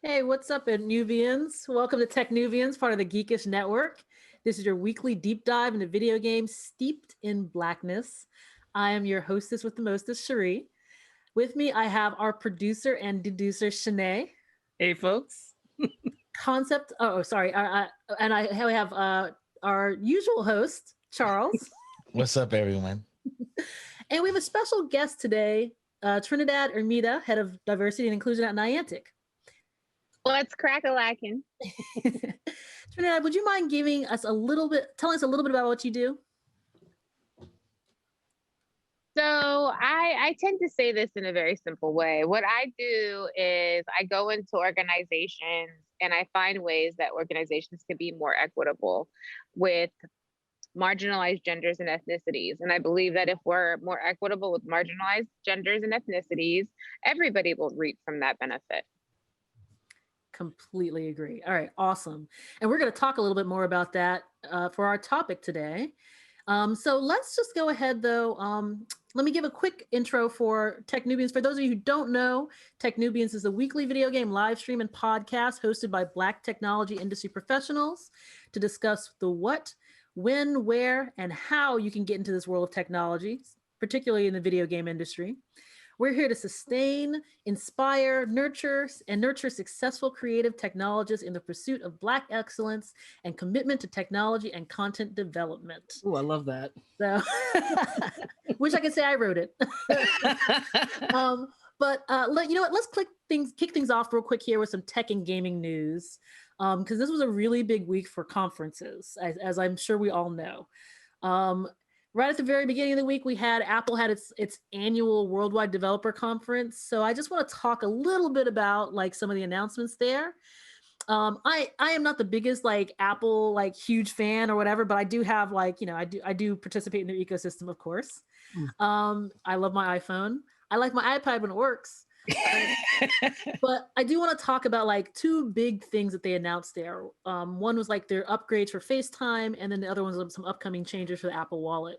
Hey, what's up, Newbians? Welcome to techn00bians, part of the Geekish Network. This is your weekly deep dive into video games steeped in blackness. I am your hostess with the mostest, Cherie. With me, I have our producer and deducer, Shanae. Hey, folks. And I have our usual host, Charles. What's up, everyone? And we have a special guest today, Trinidad Hermida, head of diversity and inclusion at Niantic. What's crack-a-lackin'? Trinidad, would you mind telling us a little bit about what you do? So I tend to say this in a very simple way. What I do is I go into organizations and I find ways that organizations can be more equitable with marginalized genders and ethnicities. And I believe that if we're more equitable with marginalized genders and ethnicities, everybody will reap from that benefit. Completely agree. All right, awesome. And we're going to talk a little bit more about that for our topic today. So let's just go ahead, though. Let me give a quick intro for techn00bians. For those of you who don't know, techn00bians is a weekly video game live stream and podcast hosted by Black technology industry professionals to discuss the what, when, where, and how you can get into this world of technology, particularly in the video game industry. We're here to sustain, inspire, nurture successful creative technologists in the pursuit of Black excellence and commitment to technology and content development. Oh, I love that. So, wish I could say I wrote it. Let's kick things off real quick here with some tech and gaming news, because this was a really big week for conferences, as I'm sure we all know. Right at the very beginning of the week, Apple had its annual Worldwide Developer Conference. So I just want to talk a little bit about like some of the announcements there. I am not the biggest Apple huge fan or whatever, but I do have I do participate in their ecosystem, of course. I love my iPhone. I like my iPad when it works. But I do want to talk about two big things that they announced there. One was their upgrades for FaceTime, and then the other one was some upcoming changes for the Apple Wallet.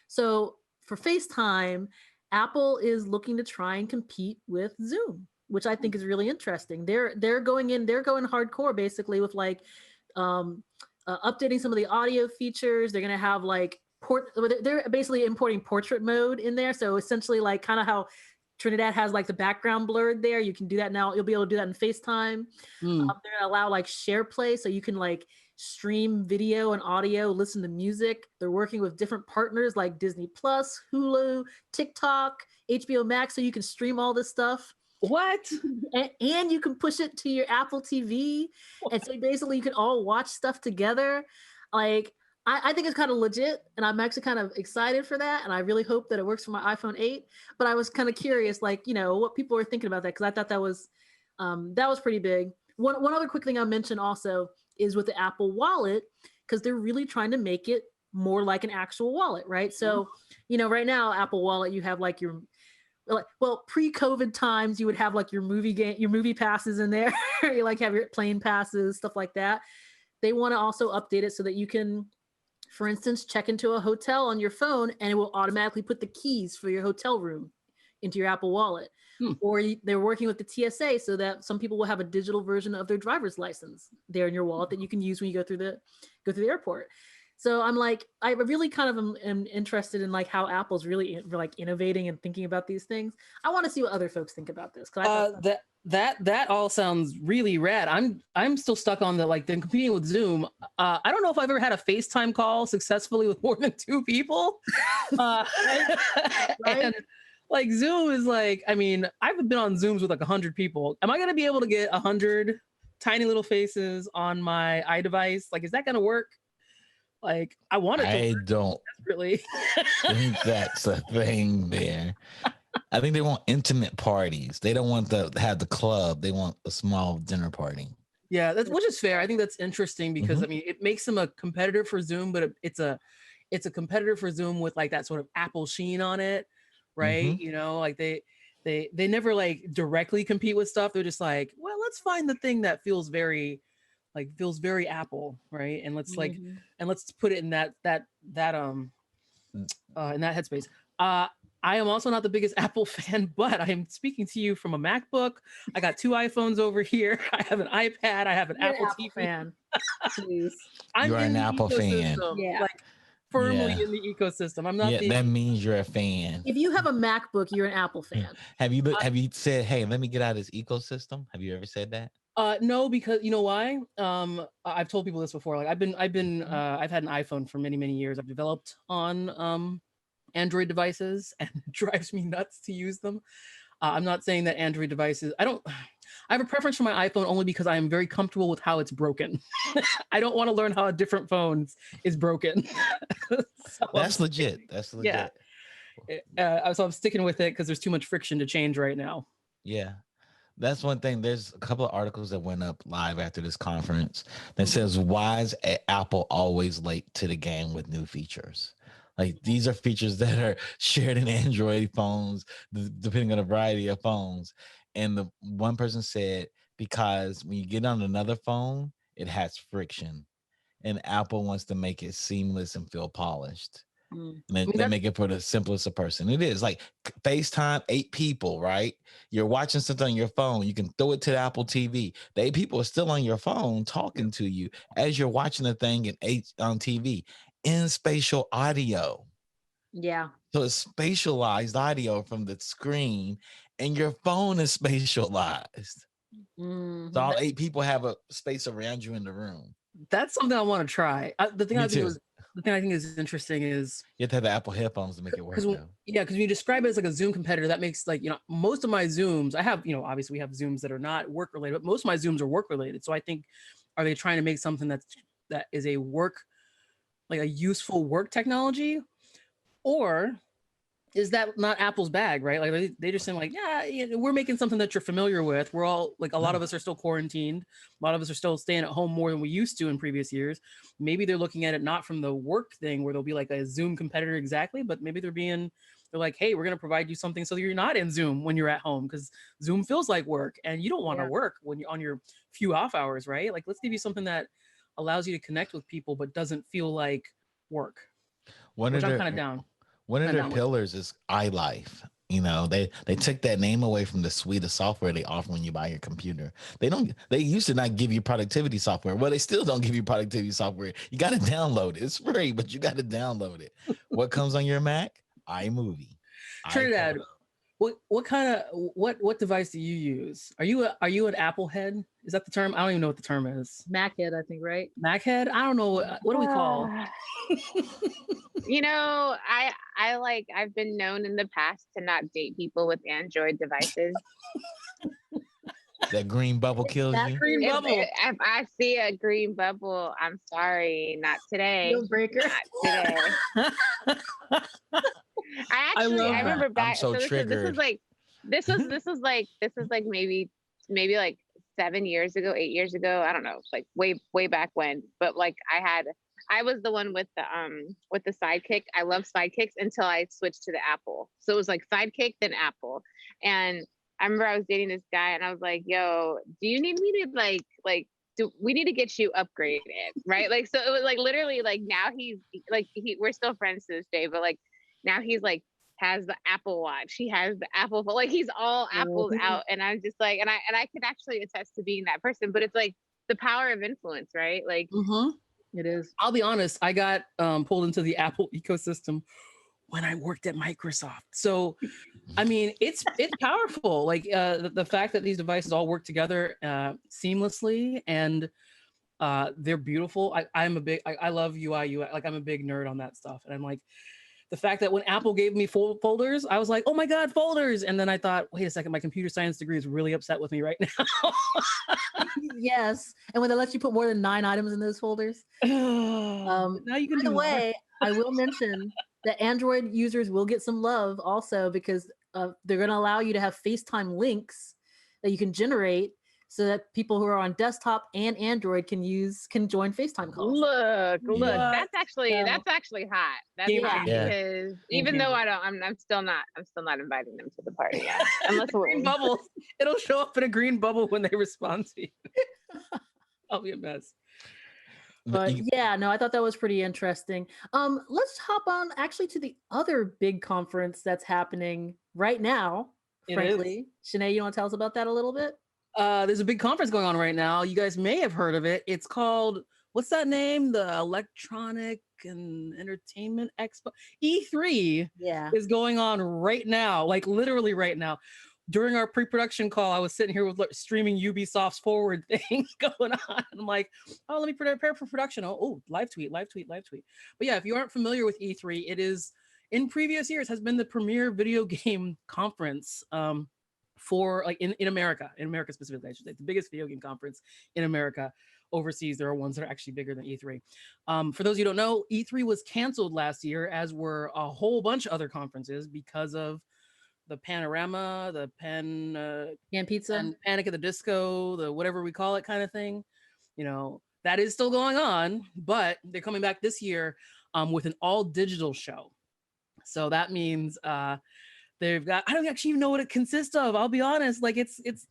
So for FaceTime, Apple is looking to try and compete with Zoom, which I think is really interesting. They're going hardcore basically with updating some of the audio features. They're gonna have they're basically importing portrait mode in there. So essentially kind of how Trinidad has the background blurred there. You can do that now. You'll be able to do that in FaceTime. They're gonna allow share play, so you can stream video and audio, listen to music. They're working with different partners like Disney Plus, Hulu, TikTok, HBO Max, so you can stream all this stuff. What? And you can push it to your Apple TV. What? And so basically you can all watch stuff together. I think it's kind of legit, and I'm actually kind of excited for that, and I really hope that it works for my iPhone 8. But I was kind of curious, what people were thinking about that, because I thought that was pretty big. One other quick thing I'll mention also is with the Apple Wallet, because they're really trying to make it more like an actual wallet, right? So, right now, Apple Wallet, you have pre-COVID times, you would have your movie passes in there. You have your plane passes, stuff like that. They want to also update it so that you can, for instance, check into a hotel on your phone and it will automatically put the keys for your hotel room into your Apple Wallet. Or they're working with the TSA so that some people will have a digital version of their driver's license there in your wallet that you can use when you go through the airport. So I really kind of am interested in how Apple's really innovating and thinking about these things. I want to see what other folks think about this. That all sounds really rad. I'm still stuck on the competing with Zoom. I don't know if I've ever had a FaceTime call successfully with more than 2 people. Right? And Zoom is I've been on Zooms with 100 people. Am I going to be able to get 100 tiny little faces on my iDevice? Is that going to work? I want it to work. I don't really think that's a thing there. I think they want intimate parties. They don't want to have the club. They want a small dinner party. Yeah, which is fair. I think that's interesting because it makes them a competitor for Zoom, but it's a competitor for Zoom with that sort of Apple sheen on it, right? They never directly compete with stuff. They're just well, let's find the thing that feels very Apple, right? And let's and let's put it in that in that headspace. I am also not the biggest Apple fan, but I am speaking to you from a MacBook. I got 2 iPhones over here. I have an iPad. I have an You're Apple an Apple TV. fan. Please. I'm You're in an the Apple fan. ecosystem, Yeah. like firmly Yeah. in the ecosystem. I'm not Yeah, the. that means you're a fan. If you have a MacBook, you're an Apple fan. Have you said, "Hey, let me get out of this ecosystem"? Have you ever said that? No, because you know why? I've told people this before. Like I've had an iPhone for many, many years. I've developed on Android devices, and it drives me nuts to use them. I'm not saying that Android devices. I have a preference for my iPhone only because I am very comfortable with how it's broken. I don't want to learn how a different phone is broken. So That's legit. That's legit. So I'm sticking with it because there's too much friction to change right now. Yeah. That's one thing. There's a couple of articles that went up live after this conference that says, why is Apple always late to the game with new features? Like, these are features that are shared in Android phones, depending on a variety of phones. And the one person said, because when you get on another phone, it has friction. And Apple wants to make it seamless and feel polished. And they make it for the simplest of person. It is like FaceTime, 8 people, right? You're watching something on your phone. You can throw it to the Apple TV. The 8 people are still on your phone talking to you as you're watching the thing on TV in spatial audio. Yeah. So it's spatialized audio from the screen, and your phone is spatialized. So all 8 people have a space around you in the room. That's something I want to try. The thing I think is interesting is you have to have the Apple headphones to make it work. Because when you describe it as like a Zoom competitor, that makes like, most of my Zooms, I have, obviously we have Zooms that are not work related, but most of my Zooms are work related. So I think, are they trying to make something that is a useful work technology, or is that not Apple's bag, right? Like they just saying like, we're making something that you're familiar with. We're all like, a lot of us are still quarantined. A lot of us are still staying at home more than we used to in previous years. Maybe they're looking at it not from the work thing where there'll be like a Zoom competitor exactly, but maybe they're like, hey, we're going to provide you something so that you're not in Zoom when you're at home, because Zoom feels like work and you don't want to work when you're on your few off hours, right? Like, let's give you something that allows you to connect with people, but doesn't feel like work, which I'm kind of down. One of their pillars is iLife. They took that name away from the suite of software they offer when you buy your computer. They used to not give you productivity software. Well, they still don't give you productivity software. You got to download it. It's free, but you got to download it. What comes on your Mac? iMovie. Trinidad, what device do you use? Are you an Apple head? Is that the term? I don't even know what the term is. Mac head, I think, right? Mac head? I don't know. What do we call? I've been known in the past to not date people with Android devices. That green bubble kills you. Green bubble. If I see a green bubble, I'm sorry, not today. Deal breaker. Not today. I remember back. I'm so triggered. This was like maybe like 7 years ago, 8 years ago. I don't know, like way back when. But like I was the one with the sidekick. I love sidekicks until I switched to the Apple. So it was like sidekick, then Apple. And I remember I was dating this guy and I was like, yo, do you need me to we need to get you upgraded, right? Like, so it was like literally like now we're still friends to this day, but like now he's like has the Apple Watch, he has the Apple phone, like he's all Apples out, and I'm just like, and I could actually attest to being that person, but it's like the power of influence, right? Like it is. I'll be honest, I got pulled into the Apple ecosystem when I worked at Microsoft. So, I mean, it's powerful. Like the fact that these devices all work together seamlessly, and they're beautiful. I love UI UX. Like I'm a big nerd on that stuff. And I'm like, the fact that when Apple gave me folders, I was like, oh my God, folders. And then I thought, wait a second, my computer science degree is really upset with me right now. Yes. And when they let you put more than 9 items in those folders. Now you can by the way, I will mention that Android users will get some love also, because they're going to allow you to have FaceTime links that you can generate so that people who are on desktop and Android can join FaceTime calls. Look, that's actually hot. That's hot because even though I'm still not inviting them to the party yet. Unless green bubble, it'll show up in a green bubble when they respond to you. I'll be a mess. But yeah, no, I thought that was pretty interesting. Let's hop on actually to the other big conference that's happening right now. It Frankly, Shanae, you want to tell us about that a little bit? There's a big conference going on right now. You guys may have heard of it. It's called, what's that name? The Electronic and Entertainment Expo. E3 is going on right now, like literally right now. During our pre-production call, I was sitting here with streaming Ubisoft's Forward thing going on. I'm like, oh, let me prepare for production. Oh, live tweet. But yeah, if you aren't familiar with E3, it is, in previous years, has been the premier video game conference for like in America specifically. I should say, the biggest video game conference in America. Overseas, there are ones that are actually bigger than E3. For those of you who don't know, E3 was canceled last year, as were a whole bunch of other conferences because of the Panorama, the Pan Pizza, and Panic at the Disco, the whatever we call it kind of thing. You know, that is still going on, but they're coming back this year with an all digital show. So that means they've got, I don't actually even know what it consists of. I'll be honest. Like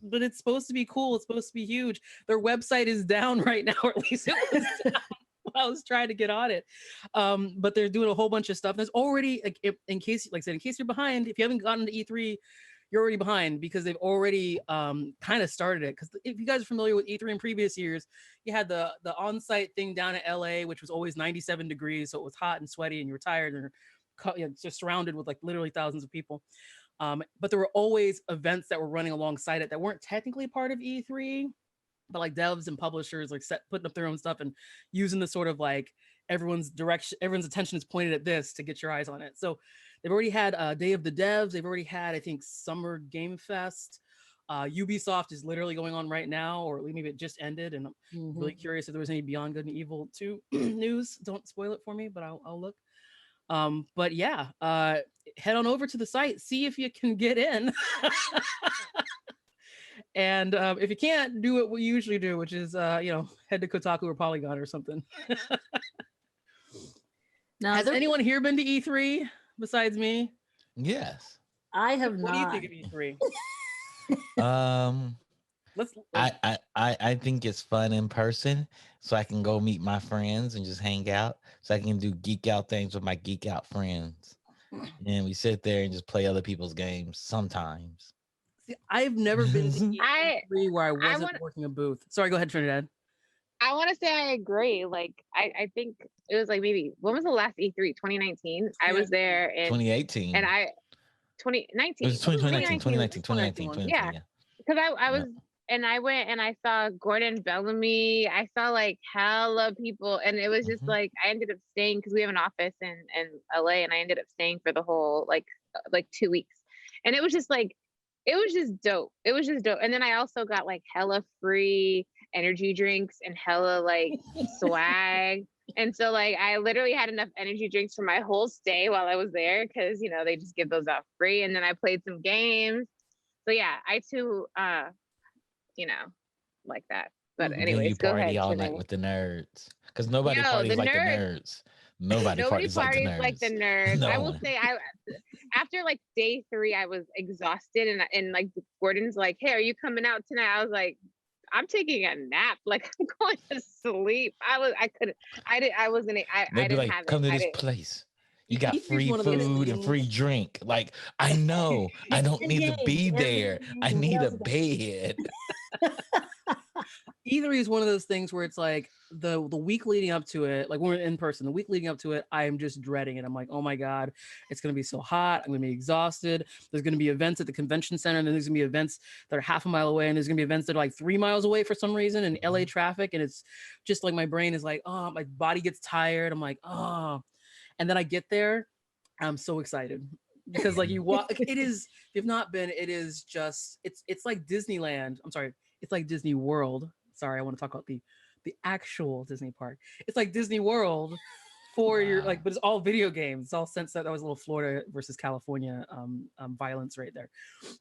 but it's supposed to be cool. It's supposed to be huge. Their website is down right now, or at least it was down while I was trying to get on it. But they're doing a whole bunch of stuff. There's already, like, in case you're behind, if you haven't gotten to E3, you're already behind because they've already kind of started it. Because if you guys are familiar with E3 in previous years, you had the on-site thing down at LA, which was always 97 degrees. So it was hot and sweaty and you were tired and just surrounded with like literally thousands of people. But there were always events that were running alongside it that weren't technically part of E3, but like devs and publishers like putting up their own stuff and using the sort of like everyone's attention is pointed at this to get your eyes on it. So they've already had Day of the Devs. They've already had, I think, Summer Game Fest. Ubisoft is literally going on right now, or maybe it just ended. And I'm really curious if there was any Beyond Good and Evil 2 news. Don't spoil it for me, but I'll look. But yeah, head on over to the site, see if you can get in. And if you can't, do what we usually do, which is head to Kotaku or Polygon or something. Now, has anyone here been to E3 besides me? Yes. I have not. What do you think of E3? Let's I think it's fun in person, so I can go meet my friends and just hang out. So I can do geek out things with my geek out friends, and we sit there and just play other people's games sometimes. See, I've never been to E3 where I wasn't working a booth. Sorry, go ahead, Trinidad. I want to say I agree. Like, I think it was like maybe, when was the last E3? 2019. I was there in 2018. And 2019. It was 2019. Yeah. Because I was, and I went and I saw Gordon Bellamy. I saw like hella people. And it was just like, I ended up staying because we have an office in LA, and I ended up staying for the whole like 2 weeks. And it was just like, it was just dope. And then I also got like hella free energy drinks and hella like swag. And so like I literally had enough energy drinks for my whole stay while I was there, because they just give those out free. And then I played some games. So yeah, I too like that. But anyways, go ahead. All night with the nerds, because nobody parties like the nerds. Nobody parties like the nerds. No. I will say, after like day 3, I was exhausted, and like Gordon's like, "Hey, are you coming out tonight?" I was like, "I'm taking a nap. Like, I'm going to sleep." I didn't have it. Come to this place. You got free food and free drink. Like, I know I don't need to be there. I need a bed. E3 is one of those things where it's like the week leading up to it, like when we're in person, the week leading up to it, I am just dreading it. I'm like, oh my God, it's going to be so hot. I'm going to be exhausted. There's going to be events at the convention center, and then there's going to be events that are half a mile away, and there's going to be events that are like 3 miles away for some reason in LA traffic. And it's just like my brain is like, oh, my body gets tired. I'm like, oh. And then I get there, I'm so excited. Because like you walk, it is, if you've not been, it is just, it's like Disneyland. I'm sorry, it's like Disney World. Sorry, I want to talk about the actual Disney park. It's like Disney World for your like, but it's all video games. It's all sense that was a little Florida versus California violence right there.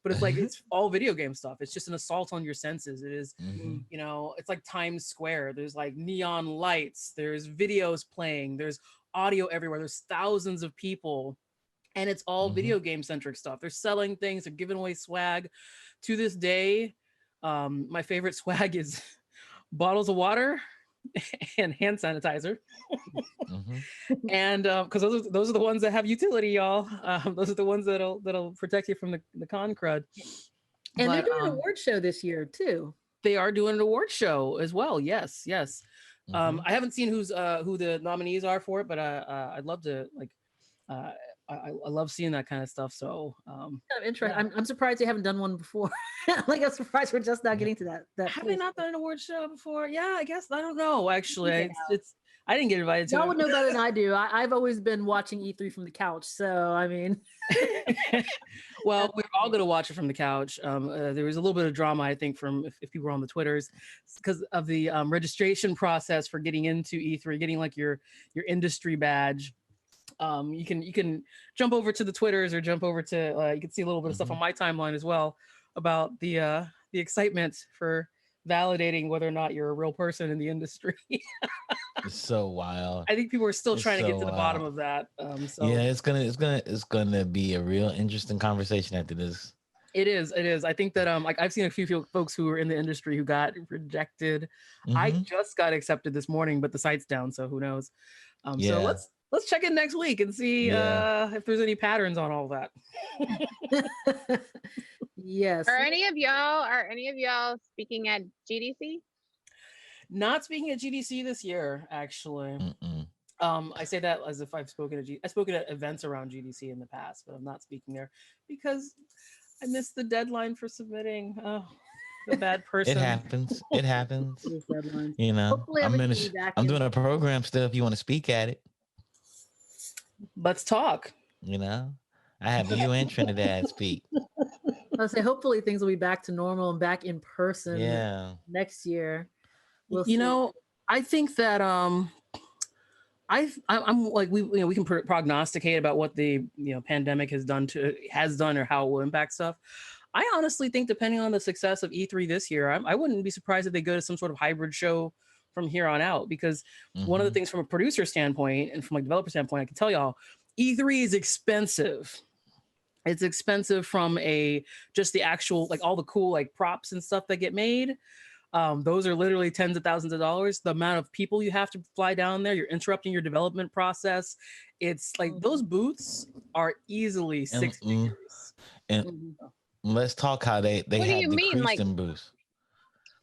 But it's like it's all video game stuff. It's just an assault on your senses. It is, it's like Times Square. There's like neon lights. There's videos playing. There's audio everywhere. There's thousands of people. And it's all video game centric stuff. They're selling things. They're giving away swag. To this day, my favorite swag is bottles of water and hand sanitizer. Mhm. And because those are the ones that have utility, y'all. Those are the ones that'll protect you from the con crud. And they're But doing an award show this year too. they are doing an award show as well. Yes, yes. Mhm. I haven't seen who the nominees are for it, but I'd love to like. I love seeing that kind of stuff. So Kind of interesting. yeah. I'm surprised they haven't done one before. Like I'm surprised we're just not getting to that. Have they not done an award show before? Yeah, I guess I don't know. Actually, They it's I didn't get invited to Y'all it. would know better than I do. I've always been watching E3 from the couch. So I mean, Well, we're all going to watch it from the couch. There was a little bit of drama, I think, from if people were on the Twitters, because of the registration process for getting into E3, getting like your industry badge. You can jump over to the Twitters or jump over to you can see a little bit of stuff on my timeline as well about the excitement for validating whether or not you're a real person in the industry. It's so wild. I think people are still It's trying to get so to the bottom of that. So yeah, it's gonna be a real interesting conversation after this. It is. I think that like I've seen a few folks who are in the industry who got rejected. I Mhm. just got accepted this morning, but the site's down, so who knows? Yeah. So let's check in next week and see if there's any patterns on all that. yes. Are any of y'all speaking at GDC? Not speaking at GDC this year, actually. Mm-mm. I say that as if I've spoken at events around GDC in the past, but I'm not speaking there because I missed the deadline for submitting. Oh, the bad person. It happens. It happens. Those deadlines. You know, Hopefully I'm everything will be back I'm in. doing a program still. If you want to speak at it, Let's talk. you know, I have you and Trinidad speak. I'll say hopefully things will be back to normal and back in person Yeah. next year. We'll You see. know, I think that I'm like we can prognosticate about what the pandemic has done or how it will impact stuff. I honestly think depending on the success of E3 this year, I wouldn't be surprised if they go to some sort of hybrid show from here on out, because one of the things from a producer standpoint and from a developer standpoint, I can tell y'all, E3 is expensive. It's expensive from just the actual like all the cool like props and stuff that get made. Those are literally tens of thousands of dollars. The amount of people you have to fly down there, you're interrupting your development process. It's like those booths are easily six figures. And let's talk how they What do have you mean, decreased like- in booths.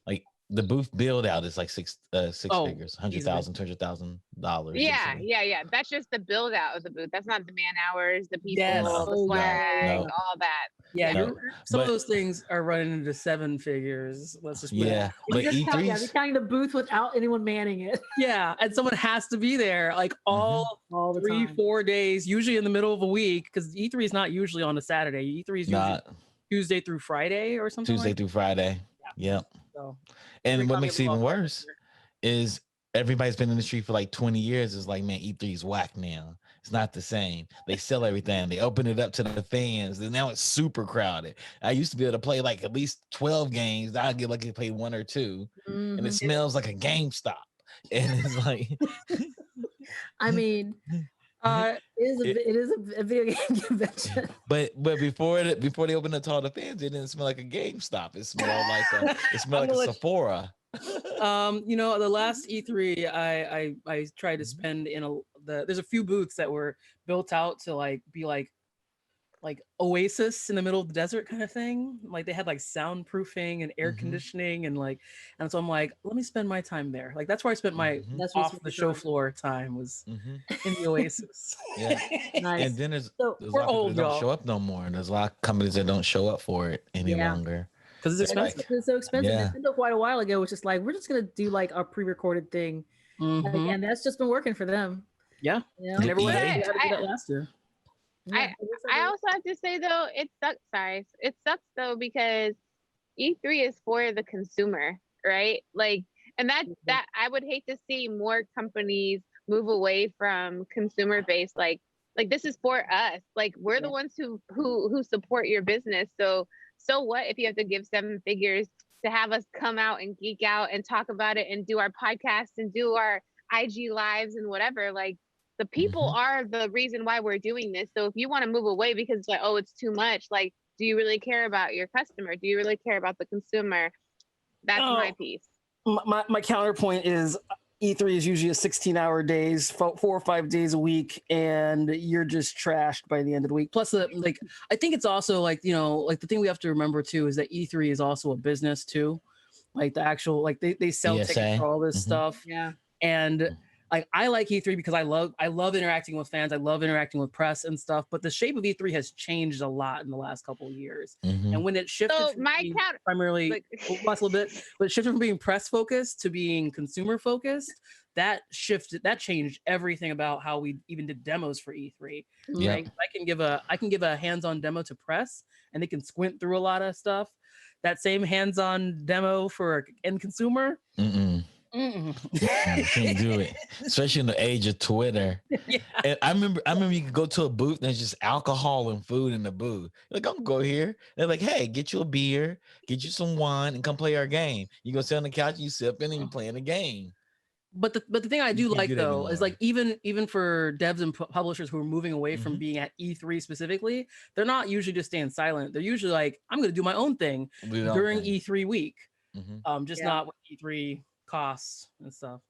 Like the booth build out is like six figures, $100,000, $200,000. Yeah. That's just the build out of the booth. That's not the man hours, the people, Yes. the No. swag, No. all that. Yeah, No, some of but- those things are running into seven figures. Let's just put it Yeah, but They're E3's counting the booth without anyone manning it Yeah, and someone has to be there like all all the 3-4 days, usually in the middle of a week, because E3 is not usually on a Saturday. E3 is usually not Tuesday through Friday or something. Tuesday like through Friday. Yep. that. So, And Every what copy makes of it the even law worse is everybody's been in the street for like 20 years. It's like, man, E3 is whack now. It's not the same. They sell everything. They open it up to the fans. And now it's super crowded. I used to be able to play like at least 12 games. Now I get lucky to play 1 or 2. And it smells like a GameStop. And it's like I mean, it is a video game convention. But before they opened up to all the fans, it didn't smell like a GameStop. It smelled like a Sephora. The last E3 I tried to spend in there's a few booths that were built out to be like oasis in the middle of the desert kind of thing. Like they had like soundproofing and air conditioning and so I'm like, let me spend my time there. Like that's where I spent my off the show floor time was in the oasis. Yeah. Nice. And then there's So, a lot we're of people old, that don't y'all. show up no more. And there's a lot of companies that don't show up for it any Yeah. longer. Because it's expensive. it's so expensive. Yeah. Nintendo quite a while ago was just like, we're just gonna do like our pre-recorded thing, and that's just been working for them. Yeah. You know? And everyone EA. had to do that last year. Yeah. I also have to say though, it sucks. Sorry, it sucks though because E3 is for the consumer, right? Like, and that I would hate to see more companies move away from consumer based. Like this is for us. Like we're the ones who support your business. So what if you have to give 7 figures to have us come out and geek out and talk about it and do our podcast and do our IG lives and whatever? Like the people are the reason why we're doing this. So if you want to move away because it's like, oh, it's too much, like, do you really care about your customer? Do you really care about the consumer? That's my piece. My counterpoint is E3 is usually a 16-hour days, 4 or 5 days a week, and you're just trashed by the end of the week. Plus, like, I think it's also like, you know, like the thing we have to remember too is that E3 is also a business too. Like the actual, like they sell ESA. tickets for all this stuff. Yeah. And like I like E3 because I love interacting with fans. I love interacting with press and stuff. But the shape of E3 has changed a lot in the last couple of years. And when it shifted So from my being count, primarily like, last little bit, but it shifted from being press focused to being consumer focused. That changed everything about how we even did demos for E3. Yeah. Like, I can give a hands-on demo to press, and they can squint through a lot of stuff. That same hands-on demo for end consumer. Can't do it, especially in the age of Twitter. Yeah. And I remember you could go to a booth and there's just alcohol and food in the booth. Like, I'm gonna go here. They're like, hey, get you a beer, get you some wine, and come play our game. You go sit on the couch, you sip in, and you playing the game. But the thing I do like though is anymore. like even for devs and publishers who are moving away from being at E3 specifically, they're not usually just staying silent. They're usually like, I'm going to do my own thing during E3 week, just not what E3 costs and stuff.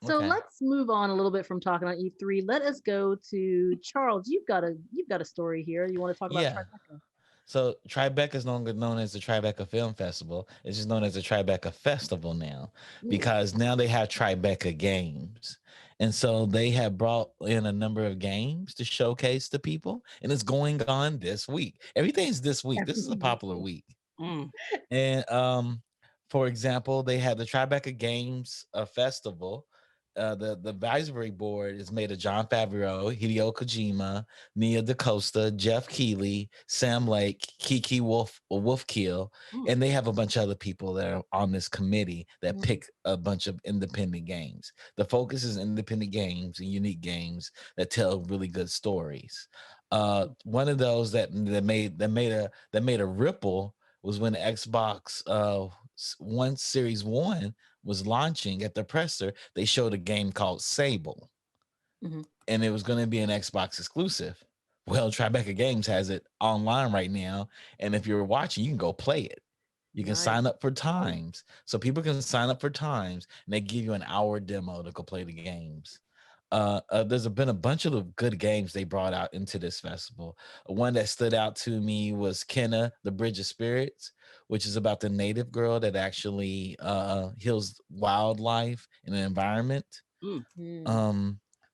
So let's move on a little bit from talking about E3. Let us go to Charles. You've got a story here. You want to talk about Tribeca? So Tribeca is no longer known as the Tribeca Film Festival. It's just known as the Tribeca Festival now, because now they have Tribeca Games. And so they have brought in a number of games to showcase to people, and it's going on this week. Everything's this week. This is a popular week. And for example, they had the Tribeca Games Festival. The advisory board is made of John Favreau, Hideo Kojima, Nia DaCosta, Jeff Keighley, Sam Lake, Kiki Wolfkill, and they have a bunch of other people that are on this committee that pick a bunch of independent games. The focus is independent games and unique games that tell really good stories. One of those that made a ripple was when the Xbox One Series 1 was launching at the presser. They showed a game called Sable, and it was going to be an Xbox exclusive. Well, Tribeca Games has it online right now, and if you're watching, you can go play it. You can sign up for times, so people can sign up for times, and they give you an hour demo to go play the games. There's been a bunch of good games they brought out into this festival. One that stood out to me was Kenna, the Bridge of Spirits, which is about the native girl that actually heals wildlife in an environment.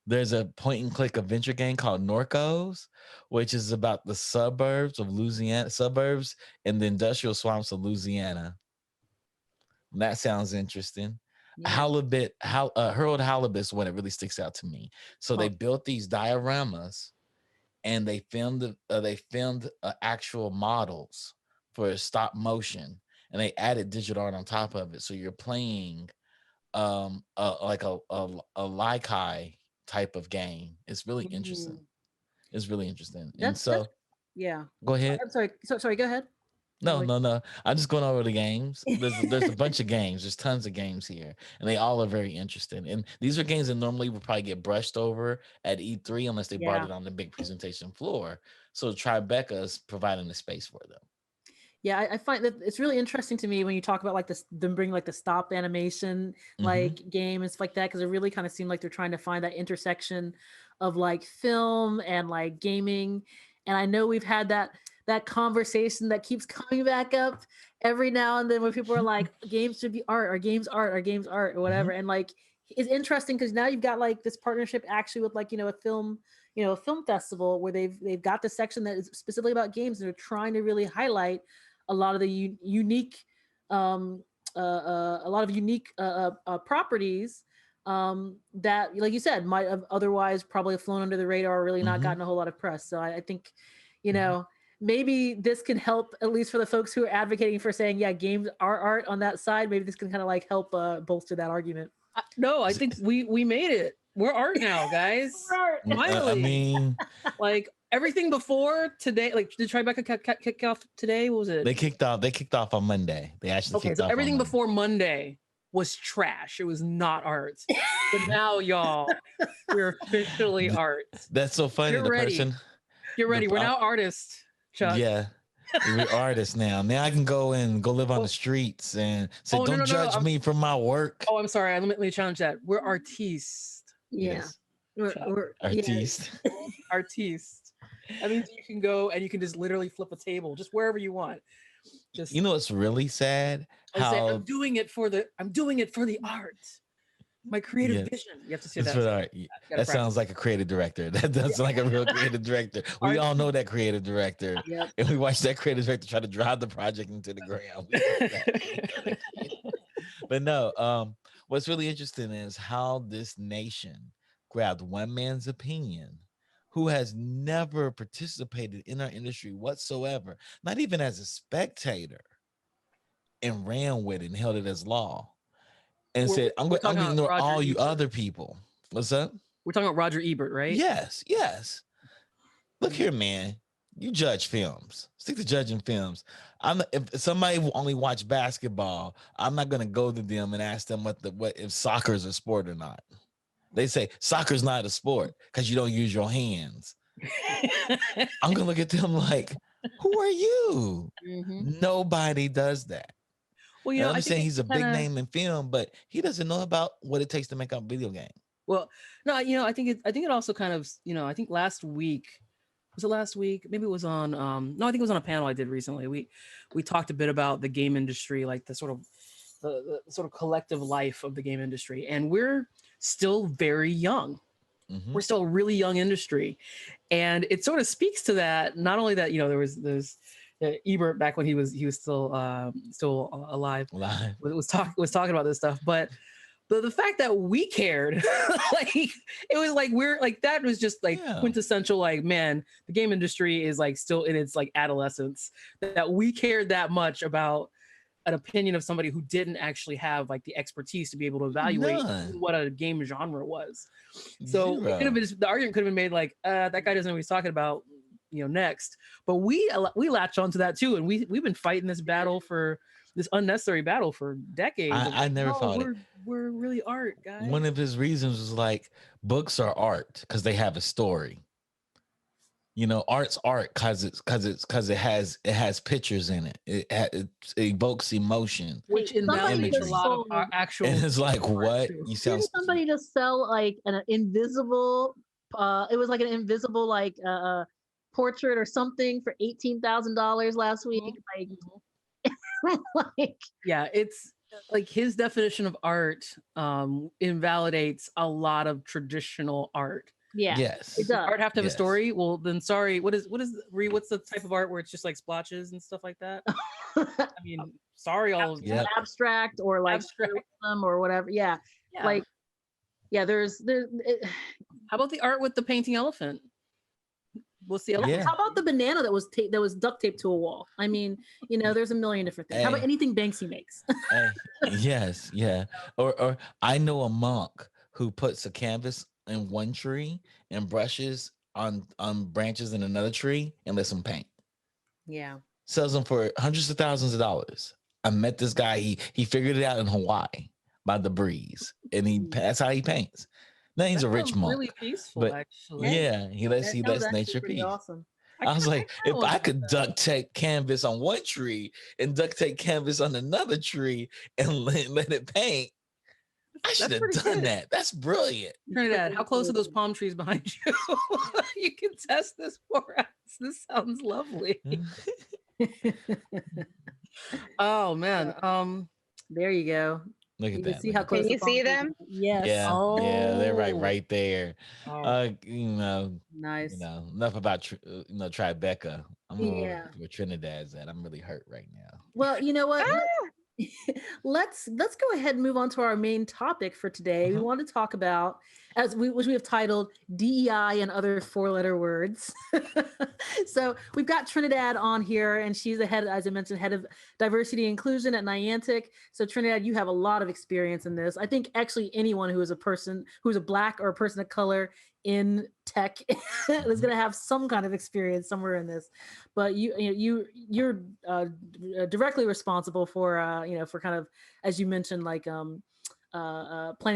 There's a point and click adventure game called Norcos, which is about the suburbs in the industrial swamps of Louisiana. And that sounds interesting. Harold Halibut is one that really sticks out to me. So they built these dioramas, and they filmed actual models for stop motion, and they added digital art on top of it. So you're playing like a Laikai type of game. It's really interesting. It's really interesting. Go ahead. I'm sorry. Sorry. Go ahead. No. I'm just going over the games. There's a bunch of games. There's tons of games here, and they all are very interesting. And these are games that normally would probably get brushed over at E3 unless they brought it on the big presentation floor. So Tribeca is providing the space for them. Yeah, I find that it's really interesting to me when you talk about like this, them bring like the stop animation like game and stuff like that, because it really kind of seemed like they're trying to find that intersection of like film and like gaming. And I know we've had that conversation that keeps coming back up every now and then, where people are like, games should be art, or games art, or whatever. And like, it's interesting because now you've got like this partnership actually with like, a film festival where they've got the section that is specifically about games, and they're trying to really highlight a lot of the unique properties that, like you said, might have otherwise probably flown under the radar or really not gotten a whole lot of press. So I think, maybe this can help, at least for the folks who are advocating for saying, yeah, games are art on that side. Maybe this can kind of like help bolster that argument. No, I think we made it. We're art now, guys. Finally. I mean, like everything before today, like did Tribeca kick off today? What was it? They kicked off on Monday. They actually kicked off everything on before Monday was trash. It was not art. But now, y'all, we're officially art. That's so funny. Get ready. We're now artists, Chuck. Yeah. We're artists now. Now I can go and go live on the streets and say, Oh, no, don't no, no, judge me for my work. Oh, I'm sorry. Let me challenge that. We're artistes. Yeah. Yes. We're Artiste. Artiste. That means you can go and you can just literally flip a table just wherever you want. Just You know, it's really sad and say, how I'm doing it for the art. My creative vision. You have to say it's that. for the art. That sounds like a creative director. That does sound like a real creative director. We all know that creative director. Yep. And we watch that creative director try to drive the project into the ground. But no, what's really interesting is how this nation grabbed one man's opinion who has never participated in our industry whatsoever, not even as a spectator, and ran with it and held it as law and said, I'm going to ignore all you other people. What's up? We're talking about Roger Ebert, right? Yes. Look here, man. You judge films. Stick to judging films. If somebody only watch basketball, I'm not gonna go to them and ask them what if soccer is a sport or not. They say soccer's not a sport because you don't use your hands. I'm gonna look at them like, who are you? Mhm. Nobody does that. Well, you know, I'm saying he's a big name in film, but he doesn't know about what it takes to make a video game. Well, no, I think it also kind of, I think last week. Was it last week? Maybe it was on no, I think it was on a panel I did recently. We talked a bit about the game industry, like the sort of collective life of the game industry. And we're still very young. Mm-hmm. We're still a really young industry. And it sort of speaks to that, not only that, there's Ebert back when he was still alive. Was talking about this stuff, but the fact that we cared, like it was like we're like that was just like quintessential. Like, man, the game industry is like still in its like adolescence. That we cared that much about an opinion of somebody who didn't actually have like the expertise to be able to evaluate what a game genre was. So it could have been, the argument could have been made like that guy doesn't know what he's talking about. Next, but we latched onto that too, and we've been fighting this battle for. This unnecessary battle for decades. I never thought we're really art, guys. One of his reasons was like books are art because they have a story. Art's art because it has pictures in it. It evokes emotion, which invalidates a lot of our actual. And it's like what you sound. Somebody to sell like an invisible. It was like an invisible like portrait or something for $18,000 last week. Like. It's like his definition of art invalidates a lot of traditional art. Yeah. Yes. It does. Art have to have a story. Well, then sorry. What's the type of art where it's just like splotches and stuff like that? I mean, sorry, all of abstract or like them or whatever. Yeah. Like there's how about the art with the painting elephant? We'll see. How about the banana that was duct taped to a wall? I mean, there's a million different things. How about anything Banksy makes? Yes, yeah. Or I know a monk who puts a canvas in one tree and brushes on branches in another tree and lets them paint. Yeah. Sells them for hundreds of thousands of dollars. I met this guy. He figured it out in Hawaii by the breeze, and that's how he paints. Now he's a rich monk. Really peaceful, actually. Yeah, he lets nature be. Awesome. I was like, if I could duct tape canvas on one tree and duct tape canvas on another tree and let it paint, I should have done that. That's brilliant. Trinidad, how close are those palm trees behind you? You can test this for us. This sounds lovely. Oh man. There you go. Look at that. See how close. Can you see them? Yes. Yeah. Oh. Yeah, they're right there. Nice. Enough about Tribeca. I'm where Trinidad's at. I'm really hurt right now. Well, you know what? Let's go ahead and move on to our main topic for today. We want to talk about, which we have titled DEI and other four-letter words. So we've got Trinidad on here, and she's the head, as I mentioned, head of diversity and inclusion at Niantic. So Trinidad, you have a lot of experience in this. I think actually anyone who is a Black or a person of color in tech is going to have some kind of experience somewhere in this. But you're directly responsible for for kind of, as you mentioned, like planning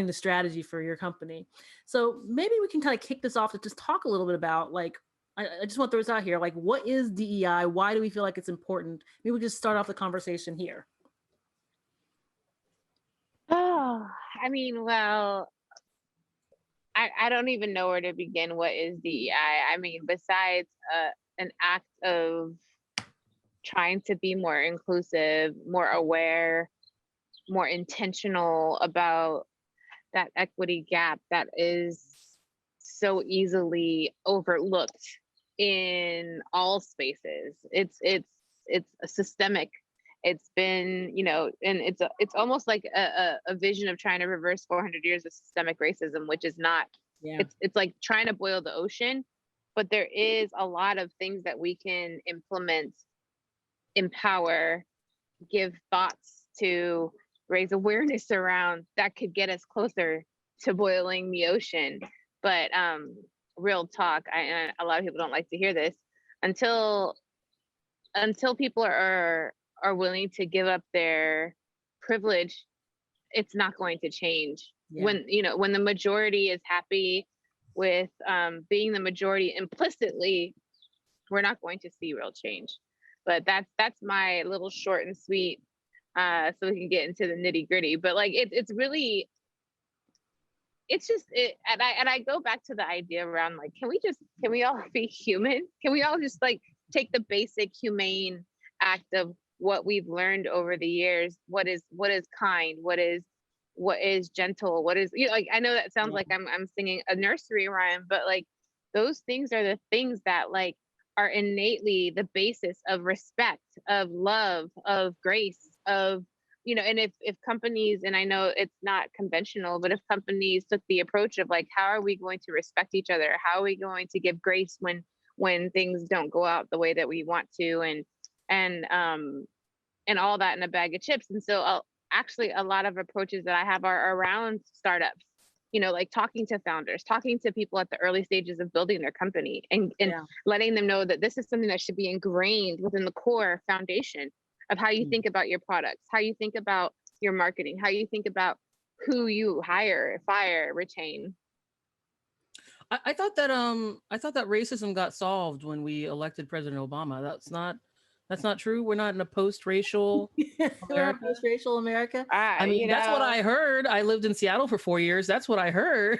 the strategy for your company. So maybe we can kind of kick this off to just talk a little bit about like I just want to throw this out here. Like, what is DEI? Why do we feel like it's important? Maybe we just start off the conversation here. Oh, I mean, well, I don't even know where to begin. What is DEI? I mean, besides an act of trying to be more inclusive, more aware, more intentional about that equity gap that is so easily overlooked in all spaces. It's a systemic. It's been, and it's almost like a vision of trying to reverse 400 years of systemic racism, which is not. Yeah. It's like trying to boil the ocean, but there is a lot of things that we can implement, empower, give thoughts to, raise awareness around, that could get us closer to boiling the ocean. But real talk, and a lot of people don't like to hear this, until people are willing to give up their privilege, it's not going to change. Yeah. When the majority is happy with being the majority implicitly, we're not going to see real change. But that's my little short and sweet, so we can get into the nitty gritty. But like it's really, it's just it, and I go back to the idea around like, can we all be human? Can we all just like take the basic humane act of what we've learned over the years? What is kind? What is gentle? What is, like, I know that sounds like I'm singing a nursery rhyme, but like those things are the things that like are innately the basis of respect, of love, of grace, of, and if companies, and I know it's not conventional, but if companies took the approach of like, how are we going to respect each other? How are we going to give grace when things don't go out the way that we want to, and all that in a bag of chips. And so actually a lot of approaches that I have are around startups, like talking to founders, talking to people at the early stages of building their company, and letting them know that this is something that should be ingrained within the core foundation of how you think about your products, how you think about your marketing, how you think about who you hire, fire, retain. I thought that racism got solved when we elected President Obama. That's not true. We're not in a post-racial America. Post-racial America. I mean, that's what I heard. I lived in Seattle for 4 years. That's what I heard.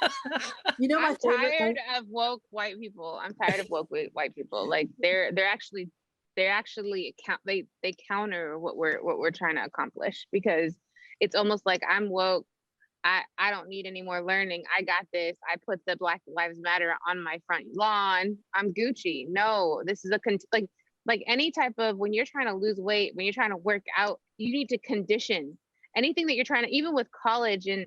I'm tired of woke white people. I'm tired of woke white people. Like they actually counter what we're trying to accomplish, because it's almost like, I'm woke, I don't need any more learning, I got this, I put the Black Lives Matter on my front lawn, I'm Gucci. No, this is like any type of, when you're trying to lose weight, when you're trying to work out, you need to condition anything that you're trying to, even with college and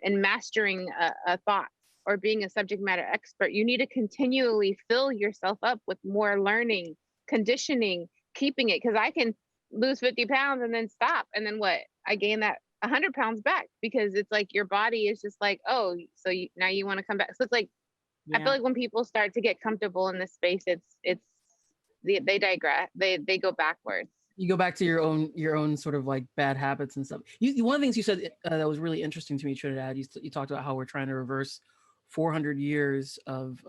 mastering a thought or being a subject matter expert, you need to continually fill yourself up with more learning, conditioning, keeping it. Because I can lose 50 pounds and then stop, and then what, I gain that 100 pounds back, because it's like your body is just like, oh, so now you want to come back. So it's like, I feel like when people start to get comfortable in this space, they digress, they go backwards. You go back to your own sort of like bad habits and stuff. One of the things you said that was really interesting to me, Trinidad, you talked about how we're trying to reverse 400 years of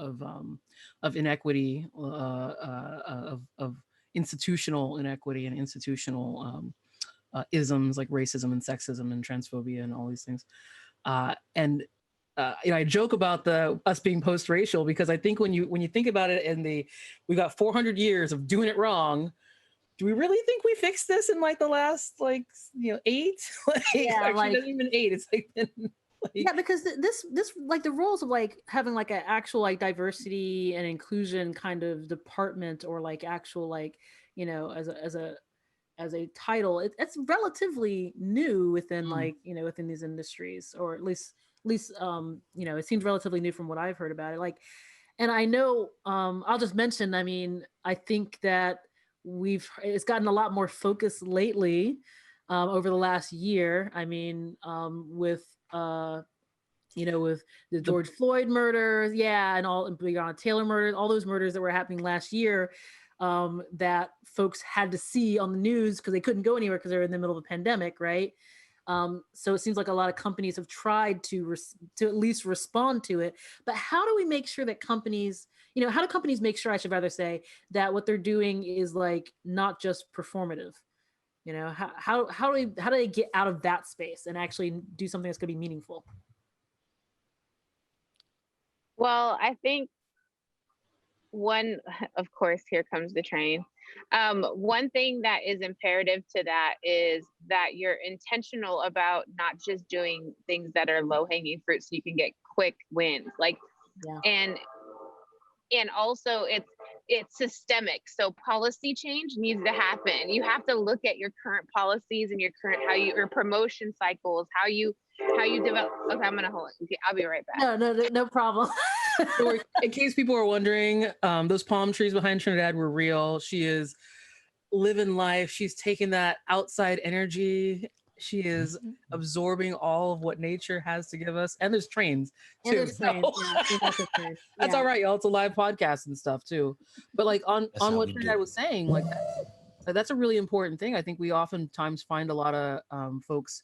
inequity, of institutional inequity and institutional isms like racism and sexism and transphobia and all these things. I joke about us being post-racial, because I think when you think about it, we got 400 years of doing it wrong. Do we really think we fixed this in like the last 8? Actually, not even 8. It's like because this like the roles of like having like an actual like diversity and inclusion kind of department, or like actual like as a title, it's relatively new within like within these industries, or at least it seems relatively new from what I've heard about it. Like, and I know I'll just mention, I mean, I think that it's gotten a lot more focus lately over the last year. I mean, with with the George Floyd murders, and all Breonna Taylor murders, all those murders that were happening last year, that folks had to see on the news because they couldn't go anywhere because they were in the middle of a pandemic, right? So it seems like a lot of companies have tried to at least respond to it. But how do we make sure that companies, how do companies make sure, I should rather say, that what they're doing is like not just performative? How do they get out of that space and actually do something that's going to be meaningful? Well, I think one, of course, here comes the train. One thing that is imperative to that is that you're intentional about not just doing things that are low hanging fruit so you can get quick wins. Like, Yeah. and also it's systemic. So policy change needs to happen. You have to look at your current policies and your promotion cycles, how you develop. Okay, I'm gonna hold it. Okay, I'll be right back. No problem. So in case people are wondering, those palm trees behind Trinidad were real. She is living life. She's taking that outside energy. She is absorbing all of what nature has to give us. And there's trains too. And there's trains. That's all right, y'all. It's a live podcast and stuff too. But like on what Trinidad was saying, like that's a really important thing. I think we oftentimes find a lot of folks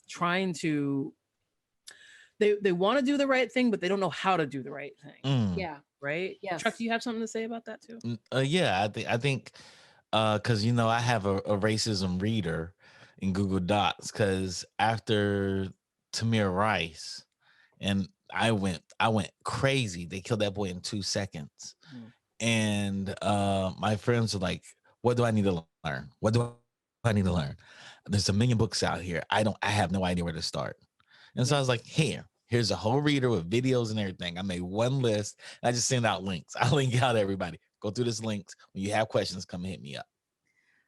trying to, they want to do the right thing, but they don't know how to do the right thing. Yeah. Right? Yes. Chuck, do you have something to say about that too? Yeah, I think because I have a racism reader in Google Docs, because after Tamir Rice, and I went crazy. They killed that boy in 2 seconds. And my friends were like, what do I need to learn? What do I need to learn? There's a million books out here. I have no idea where to start. And so I was like, here's a whole reader with videos and everything. I made one list. And I just send out links. I link out to everybody. Go through this links. When you have questions, come hit me up.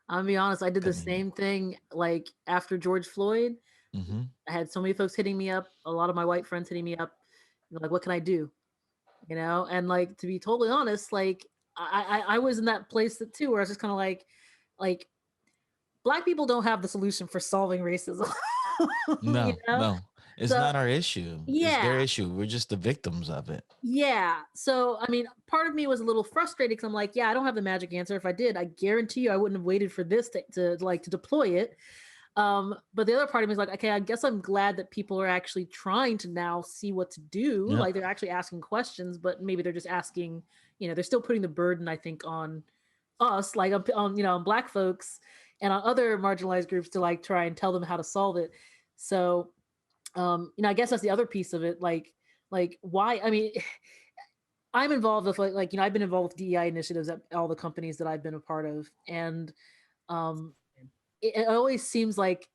I'll be honest, I did the same thing like after George Floyd. I had so many folks hitting me up, a lot of my white friends hitting me up, like, what can I do? And like, to be totally honest, like I was in that place too, where I was just kind of like Black people don't have the solution for solving racism. No. It's not our issue. Yeah. It's their issue. We're just the victims of it. Yeah. So, I mean, part of me was a little frustrated because I'm like, I don't have the magic answer. If I did, I guarantee you I wouldn't have waited for this to deploy it. But the other part of me is like, okay, I guess I'm glad that people are actually trying to now see what to do. Yep. Like they're actually asking questions, but maybe they're just asking, they're still putting the burden, I think, on us, like on Black folks and on other marginalized groups to like try and tell them how to solve it. So, I guess that's the other piece of it. Like why? I mean, I'm involved with I've been involved with DEI initiatives at all the companies that I've been a part of, and it always seems like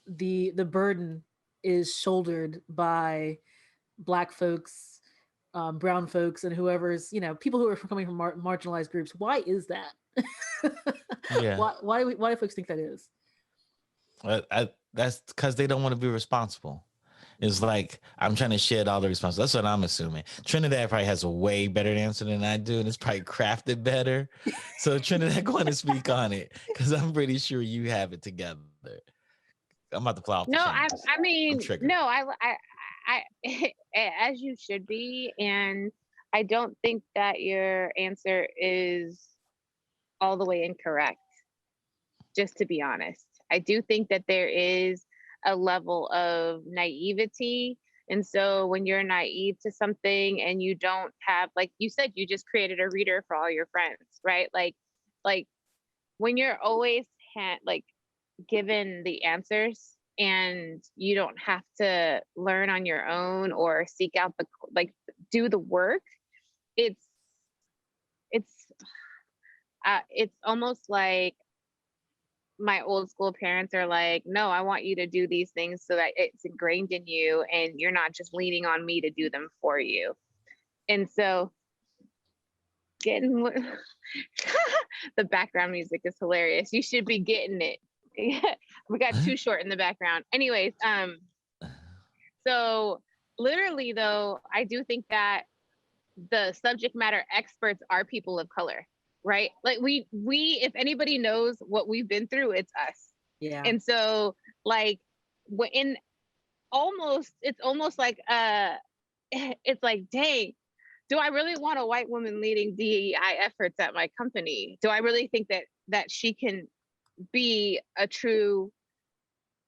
the burden is shouldered by Black folks, brown folks, and whoever's people who are coming from marginalized groups. Why is that? Yeah. Why do folks think that is? That's because they don't want to be responsible. It's like, I'm trying to shed all the responsibility. That's what I'm assuming. Trinidad probably has a way better answer than I do, and it's probably crafted better. So Trinidad, go on and speak on it, because I'm pretty sure you have it together. I'm about to fly off the chain. I mean, no, I as you should be, and I don't think that your answer is all the way incorrect, just to be honest. I do think that there is a level of naivety. And so when you're naive to something and you don't have, like you said, you just created a reader for all your friends, right? Like when you're always given the answers and you don't have to learn on your own or seek out do the work, it's almost like my old school parents are like, no, I want you to do these things so that it's ingrained in you and you're not just leaning on me to do them for you. And so getting the background music is hilarious. You should be getting it. We got Too Short in the background. Anyways, so literally though, I do think that the subject matter experts are people of color. Right? Like we, if anybody knows what we've been through, it's us. Yeah. And so it's almost like, it's like, dang, do I really want a white woman leading DEI efforts at my company? Do I really think that she can be a true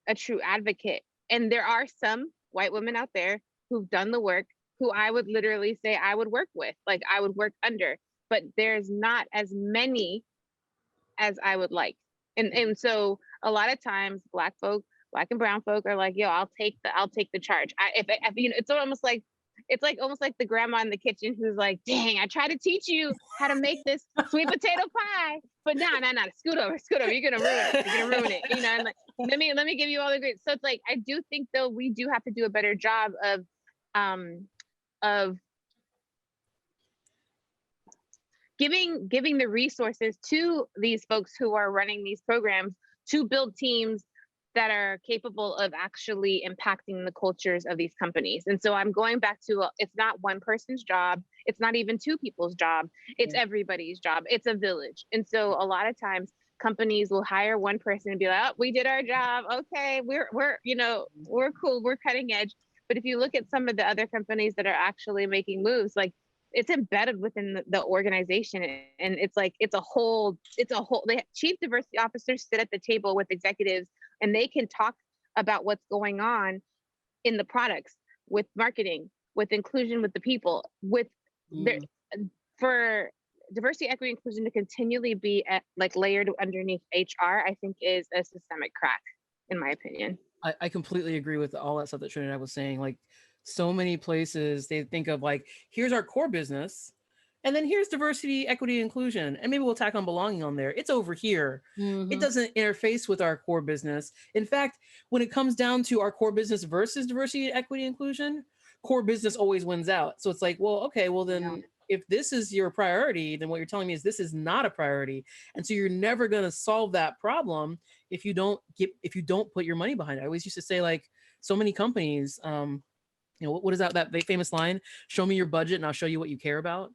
advocate? And there are some white women out there who've done the work, who I would literally say I would work with, like I would work under, but there's not as many as I would like. And so a lot of times Black and brown folk are like, yo, I'll take the charge. If you know, it's like almost like the grandma in the kitchen who's like, dang, I tried to teach you how to make this sweet potato pie, but nah, scoot over, you're gonna ruin it, you know. And like, let me give you all the great. So it's like, I do think though we do have to do a better job of giving the resources to these folks who are running these programs to build teams that are capable of actually impacting the cultures of these companies. And so I'm going back to, it's not one person's job. It's not even two people's job. It's everybody's job. It's a village. And so a lot of times companies will hire one person and be like, oh, we did our job. Okay, we're cool. We're cutting edge. But if you look at some of the other companies that are actually making moves, like it's embedded within the organization, and it's like it's a whole they chief diversity officers sit at the table with executives, and they can talk about what's going on in the products, with marketing, with inclusion, with the people, with for diversity, equity, inclusion to continually be like layered underneath HR, I think is a systemic crack, in my opinion. I completely agree with all that stuff that Trinidad was saying. Like, so many places they think of like, here's our core business, and then here's diversity, equity, inclusion, and maybe we'll tack on belonging on there. It's over here. It doesn't interface with our core business. In fact, when it comes down to our core business versus diversity, equity, inclusion, core business always wins out. So it's like, well, okay, well then if this is your priority, then what you're telling me is this is not a priority. And so you're never going to solve that problem if you don't put your money behind it. I always used to say, like, so many companies, you know, what is that famous line? Show me your budget and I'll show you what you care about.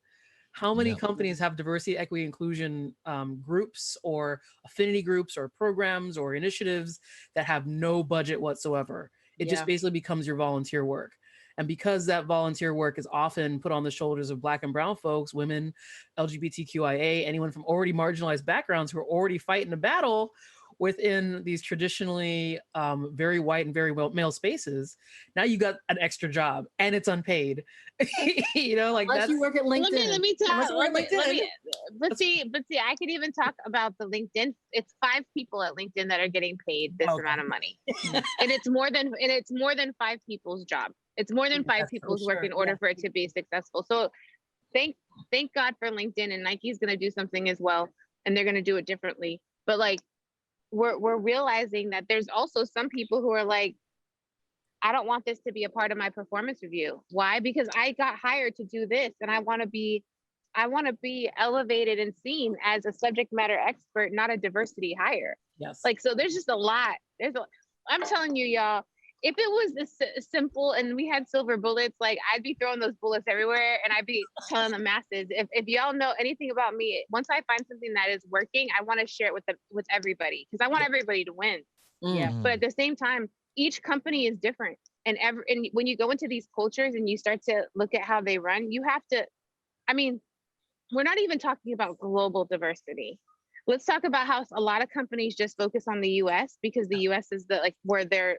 How many companies have diversity, equity, inclusion groups or affinity groups or programs or initiatives that have no budget whatsoever? It just basically becomes your volunteer work. And because that volunteer work is often put on the shoulders of Black and brown folks, women, LGBTQIA, anyone from already marginalized backgrounds who are already fighting a battle within these traditionally very white and very male spaces, now you got an extra job and it's unpaid. You know, like unless you work at LinkedIn. Let me talk. But see, I could even talk about the LinkedIn. It's 5 people at LinkedIn that are getting paid this amount of money, and it's more than 5 people's job. It's more than 5 people's work in order for it to be successful. So thank God for LinkedIn, and Nike's going to do something as well, and they're going to do it differently. But like, we're realizing that there's also some people who are like, I don't want this to be a part of my performance review. Why? Because I got hired to do this, and I want to be elevated and seen as a subject matter expert, not a diversity hire. Yes. Like, so there's just a lot. I'm telling you, y'all, if it was this simple and we had silver bullets, like I'd be throwing those bullets everywhere, and I'd be telling the masses. If y'all know anything about me, once I find something that is working, I want to share it with everybody, because I want everybody to win. But at the same time, each company is different, and when you go into these cultures and you start to look at how they run, you have to. I mean, we're not even talking about global diversity. Let's talk about how a lot of companies just focus on the U.S. because the U.S. is where their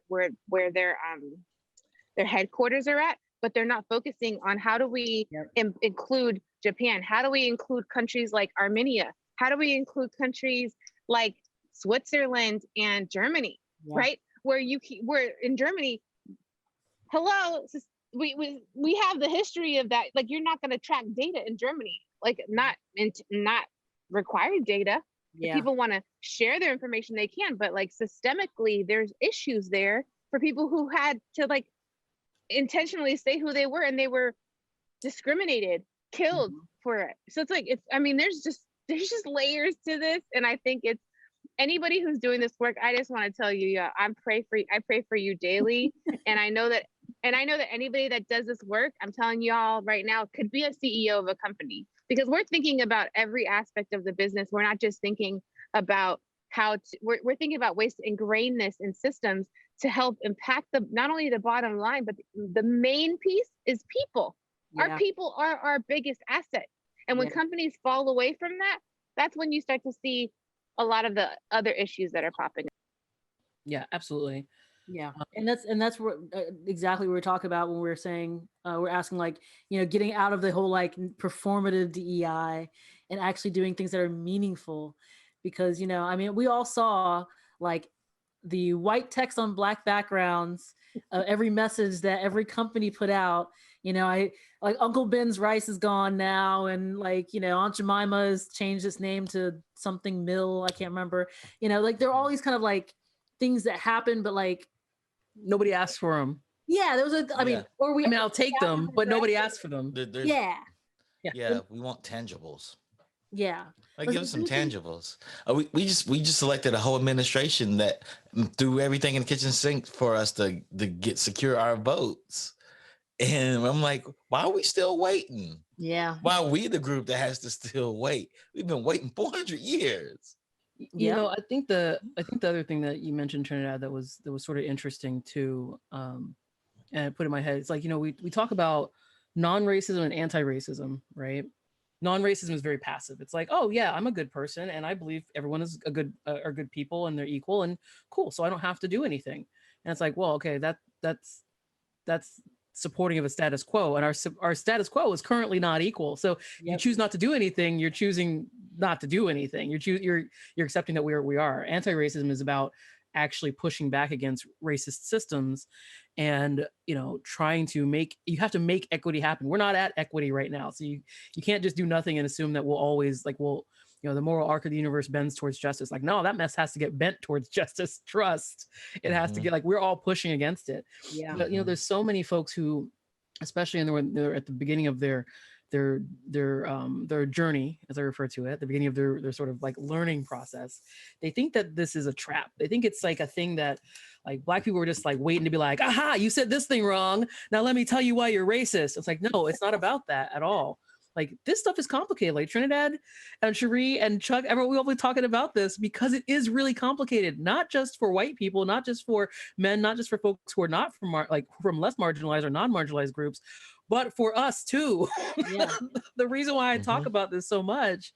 headquarters are at, but they're not focusing on how do we include Japan? How do we include countries like Armenia? How do we include countries like Switzerland and Germany? Right, where in Germany, hello, we have the history of that. Like, you're not going to track data in Germany, like not required data. If people want to share their information, they can, but like systemically, there's issues there for people who had to like intentionally say who they were, and they were discriminated, killed for it. So it's like, there's just layers to this, and I think it's anybody who's doing this work. I just want to tell you, I pray for you daily, and I know that anybody that does this work, I'm telling y'all right now, could be a CEO of a company, because we're thinking about every aspect of the business. We're not just thinking about we're thinking about ways to ingrain this in systems to help impact not only the bottom line, but the main piece is people. Our people are our biggest asset. And when companies fall away from that, that's when you start to see a lot of the other issues that are popping up. Yeah, absolutely. Yeah, and that's what exactly what we're talking about when we're saying we're asking, like, getting out of the whole like performative DEI and actually doing things that are meaningful, because I mean, we all saw like the white text on black backgrounds, every message that every company put out. I like Uncle Ben's rice is gone now, and like Aunt Jemima's changed its name to something Mill, I can't remember. Like there are all these kind of like things that happen, but like Nobody asked for them. yeah, there was I mean, or we. I mean, I'll take them, but nobody asked for them. Yeah. Yeah, we want tangibles. Yeah. Like, give us some tangibles. We just elected a whole administration that threw everything in the kitchen sink for us to get secure our votes. And I'm like, why are we still waiting? Yeah. Why are we the group that has to still wait? We've been waiting 400 years. I think the other thing that you mentioned, Trinidad, that was sort of interesting too, and I put in my head, it's like, we talk about non-racism and anti-racism, right? Non-racism is very passive. It's like, oh yeah, I'm a good person and I believe everyone is are good people and they're equal and cool, so I don't have to do anything. And it's like, well, okay, that's supporting of a status quo, and our status quo is currently not equal. So you choose not to do anything, you're choosing not to do anything. You're accepting that we are. Anti-racism is about actually pushing back against racist systems and trying to you have to make equity happen. We're not at equity right now, so you can't just do nothing and assume that we'll always the moral arc of the universe bends towards justice. Like, no, that mess has to get bent towards justice. Trust. It has to get we're all pushing against it. Yeah. But there's so many folks who, especially when they're at the beginning of their journey, as I refer to it, at the beginning of their sort of like learning process, they think that this is a trap. They think it's like a thing that like Black people were just like waiting to be like, aha, you said this thing wrong, now let me tell you why you're racist. It's like, no, it's not about that at all. Like, this stuff is complicated. Like Trinidad and Cherie and Chuck, everyone, we all be talking about this because it is really complicated, not just for white people, not just for men, not just for folks who are not from less marginalized or non-marginalized groups, but for us too. Yeah. The reason why I talk about this so much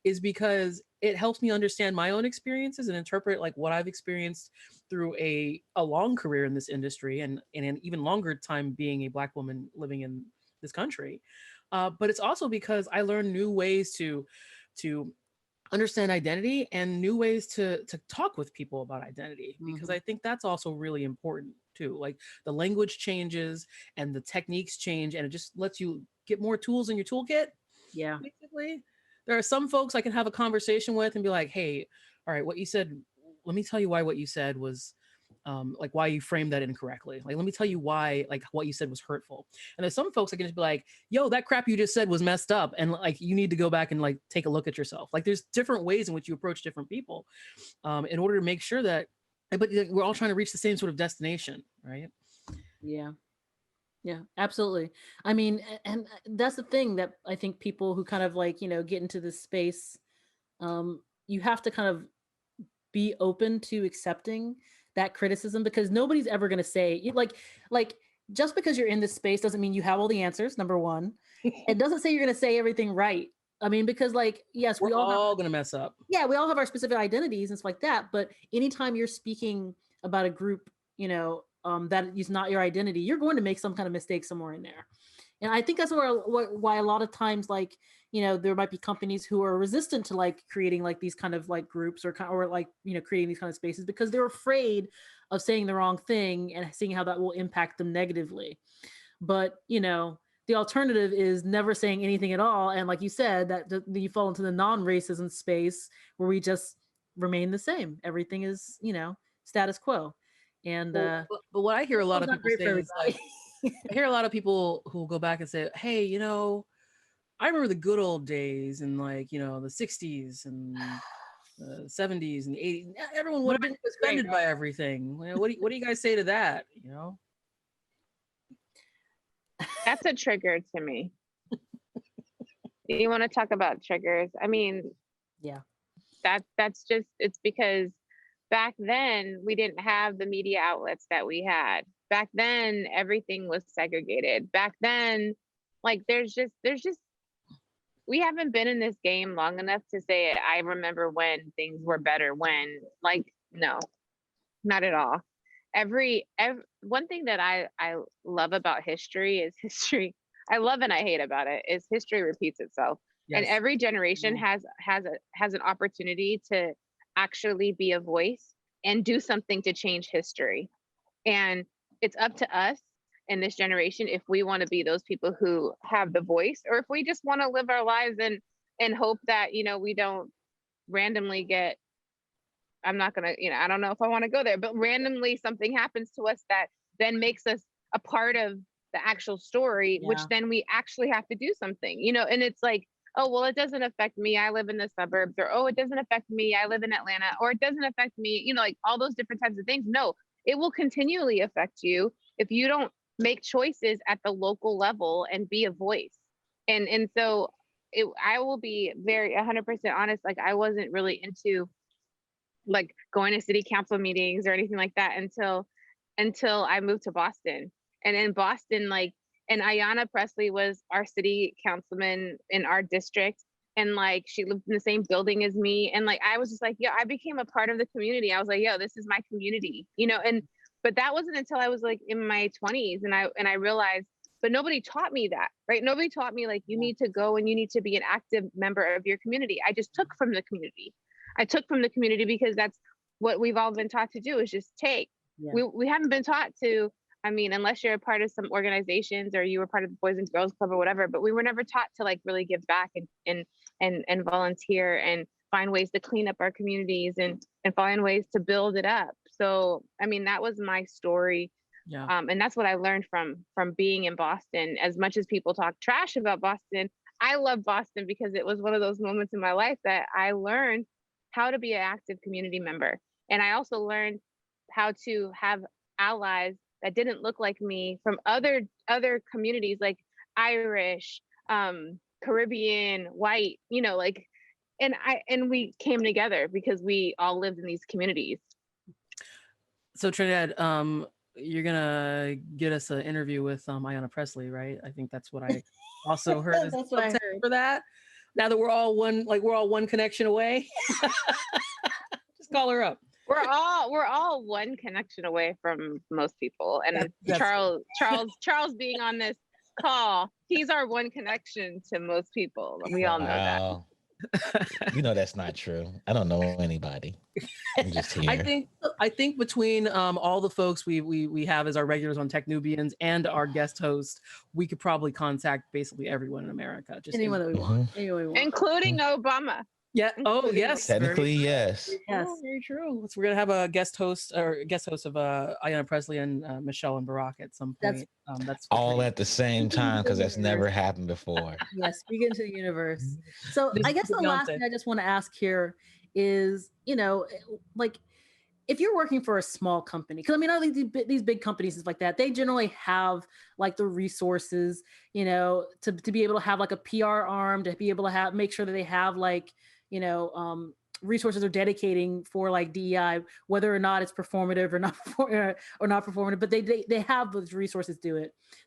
is because it helps me understand my own experiences and interpret like what I've experienced through a long career in this industry and an even longer time being a Black woman living in this country. But it's also because I learned new ways to understand identity and new ways to talk with people about identity, because I think that's also really important too. Like, the language changes and the techniques change, and it just lets you get more tools in your toolkit. Yeah. Basically, there are some folks I can have a conversation with and be like, hey, all right, what you said, let me tell you why what you said was like why you framed that incorrectly. Like, let me tell you why, like, what you said was hurtful. And there's some folks that can just be like, yo, that crap you just said was messed up. And like, you need to go back and like, take a look at yourself. Like, there's different ways in which you approach different people in order to make sure that, but we're all trying to reach the same sort of destination, right? Yeah. Yeah, absolutely. I mean, and that's the thing that I think people who kind of like, get into this space, you have to kind of be open to accepting that criticism, because nobody's ever going to say like just because you're in this space doesn't mean you have all the answers. Number one, it doesn't say you're going to say everything right. I mean, because like, yes, we're all going to mess up. Yeah, we all have our specific identities and stuff like that. But anytime you're speaking about a group, that is not your identity, you're going to make some kind of mistake somewhere in there. And I think that's why a lot of times, like, there might be companies who are resistant to like creating like these kind of like groups or like, creating these kind of spaces, because they're afraid of saying the wrong thing and seeing how that will impact them negatively. But, the alternative is never saying anything at all. And like you said, that you fall into the non-racism space where we just remain the same. Everything is, status quo. And but what I hear a lot of people say is like, I hear a lot of people who go back and say, hey, I remember the good old days in like, the 60s and the 70s and the 80s. Everyone would have been offended by everything. What do you guys say to that? That's a trigger to me. You want to talk about triggers? I mean, yeah, that's just, it's because back then we didn't have the media outlets that we had. Back then, everything was segregated. Back then, like, there's just, we haven't been in this game long enough to say, I remember when things were better when, like, no, not at all. one thing that I love about history is history. I love and I hate about it is history repeats itself. And Yes. every generation has an opportunity to actually be a voice and do something to change history. And it's up to us in this generation if we want to be those people who have the voice, or if we just want to live our lives and hope that, we don't randomly get, I'm not gonna, I don't know if I want to go there, but randomly something happens to us that then makes us a part of the actual story, which Yeah. then we actually have to do something, and it's like, oh, well, it doesn't affect me, I live in the suburbs, or, oh, it doesn't affect me, I live in Atlanta, or it doesn't affect me, like all those different types of things. No, it will continually affect you if you don't make choices at the local level and be a voice. And so I will be very 100% honest. Like, I wasn't really into like going to city council meetings or anything like that until I moved to Boston. And in Boston, like, and Ayanna Presley was our city councilman in our district. And like, she lived in the same building as me. And like, I was just like, yeah, I became a part of the community. I was like, yo, this is my community, but that wasn't until I was like in my 20s. And I realized, but nobody taught me that, right? Nobody taught me like, you need to go and you need to be an active member of your community. I just took from the community. I took from the community because that's what we've all been taught to do, is just take. Yeah. We haven't been taught to, unless you're a part of some organizations or you were part of the Boys and Girls Club or whatever, but we were never taught to like really give back and volunteer and find ways to clean up our communities and find ways to build it up. So, that was my story. Yeah. And that's what I learned from being in Boston. As much as people talk trash about Boston, I love Boston because it was one of those moments in my life that I learned how to be an active community member. And I also learned how to have allies that didn't look like me from other communities, like Irish, Caribbean, white, and we came together because we all lived in these communities. So Trinidad, you're gonna get us an interview with Ayanna Presley, right? I think that's what I also heard. That's what I heard. For that. Now that we're all one connection away, just call her up. We're all one connection away from most people, and That's Charles being on this call, he's our one connection to most people. We all know that. That's not true. I don't know anybody. I'm just here. I think between all the folks we have as our regulars on techn00bians and our guest host, we could probably contact basically everyone in America. Just anyone that we want. Anyone we want. Including Obama. Yeah. Oh, yes. Technically, yes. Yes. Oh, very true. So we're gonna have a guest host of Ayanna Presley and Michelle and Barack at some point. That's all at the same time, because that's never happened before. Yes, we get into the universe. So I guess the last thing I just want to ask here is, like, if you're working for a small company, because I think these big companies and stuff like that, they generally have like the resources, to be able to have like a PR arm, to be able to make sure that they have like, resources are dedicating for like DEI, whether or not it's performative or not performative, but they have those resources to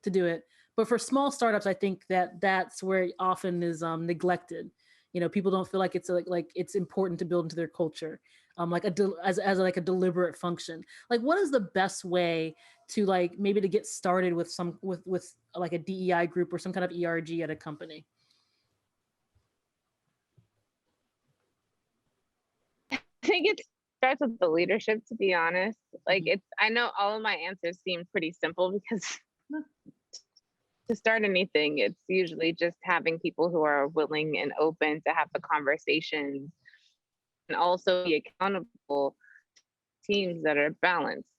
do it. But for small startups, I think that's where it often is neglected. People don't feel like it's like it's important to build into their culture, as like a deliberate function. Like, what is the best way to like maybe to get started with with like a DEI group or some kind of ERG at a company? I think it starts with the leadership, to be honest. Like, I know all of my answers seem pretty simple because to start anything, it's usually just having people who are willing and open to have the conversations, and also be accountable teams that are balanced.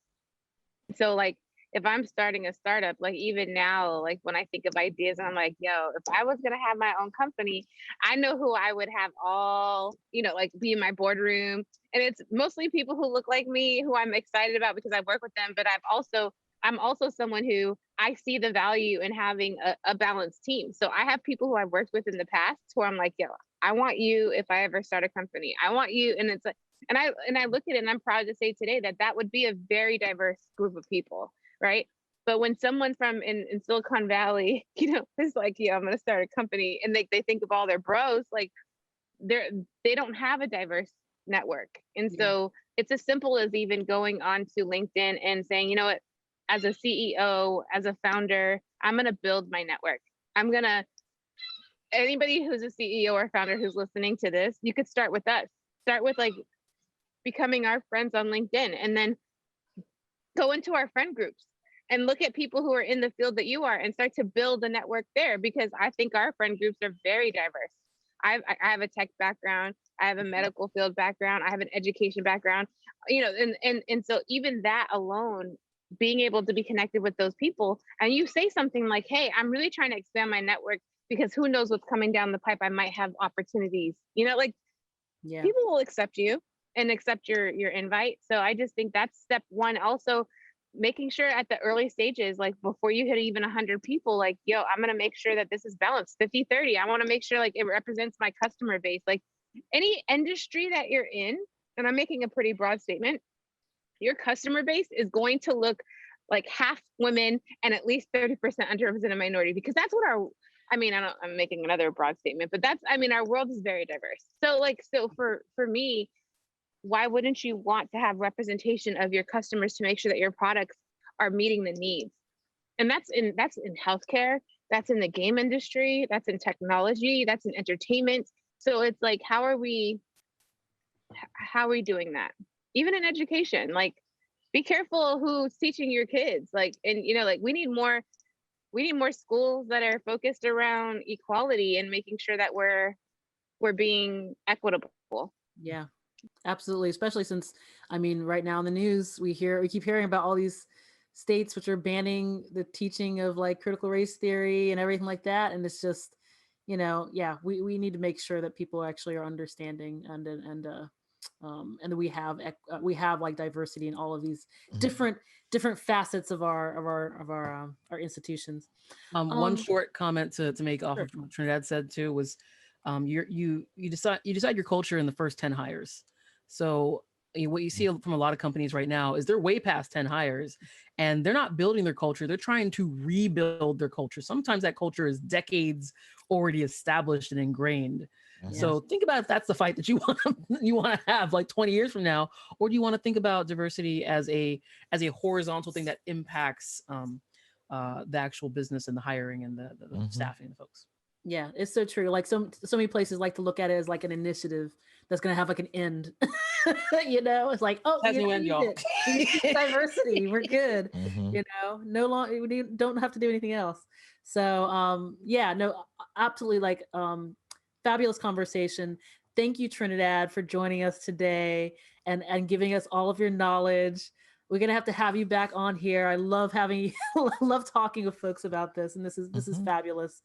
So like, if I'm starting a startup, like even now, like when I think of ideas, I'm like, yo, if I was going to have my own company, I know who I would have all, like be in my boardroom. And it's mostly people who look like me, who I'm excited about because I work with them. But I'm also someone who I see the value in having a balanced team. So I have people who I've worked with in the past who I'm like, yo, I want you if I ever start a company. I want you. And it's like, and I look at it and I'm proud to say today that would be a very diverse group of people. Right. But when someone from in Silicon Valley, is like, yeah, I'm going to start a company, and they think of all their bros, like they don't have a diverse network. And so it's as simple as even going on to LinkedIn and saying, you know what, as a CEO, as a founder, I'm going to build my network. Anybody who's a CEO or founder who's listening to this, you could start with us. Start with like becoming our friends on LinkedIn, and then go into our friend groups and look at people who are in the field that you are and start to build a network there, because I think our friend groups are very diverse. I have a tech background, I have a medical field background, I have an education background, and so even that alone, being able to be connected with those people, and you say something like, hey, I'm really trying to expand my network because who knows what's coming down the pipe, I might have opportunities, people will accept you and accept your invite. So I just think that's step one. Also, making sure at the early stages, like before you hit even 100 people, like, yo, I'm going to make sure that this is balanced 50-30. I want to make sure like it represents my customer base. Like any industry that you're in, and I'm making a pretty broad statement, your customer base is going to look like half women and at least 30% underrepresented minority, because that's what I'm making another broad statement, but our world is very diverse. So for me, why wouldn't you want to have representation of your customers to make sure that your products are meeting the needs? And that's in healthcare, that's in the game industry, that's in technology, that's in entertainment. So it's like, how are we doing that? Even in education, like, be careful who's teaching your kids. Like, and we need more schools that are focused around equality and making sure that we're being equitable. Yeah, absolutely. Especially since, right now in the news, we keep hearing about all these states which are banning the teaching of like critical race theory and everything like that. And it's just, we need to make sure that people actually are understanding and that we have like diversity in all of these different facets of our institutions. One short comment to make off Sure. of what Trinidad said too was, you decide your culture in the first 10 hires. So what you see from a lot of companies right now is they're way past 10 hires and they're not building their culture. They're trying to rebuild their culture. Sometimes that culture is decades already established and ingrained. Mhm. So think about if that's the fight that you want to have like 20 years from now, or do you want to think about diversity as a horizontal thing that impacts the actual business and the hiring and the staffing of folks? Yeah, it's so true. Like so many places like to look at it as like an initiative that's going to have like an end. It's like, oh, Has no end, y'all. Diversity, we're good. Mhm. No longer we don't have to do anything else. So absolutely, like fabulous conversation. Thank you, Trinidad, for joining us today and giving us all of your knowledge. We're gonna have to have you back on here. I love having you. Love talking with folks about this, and this is fabulous.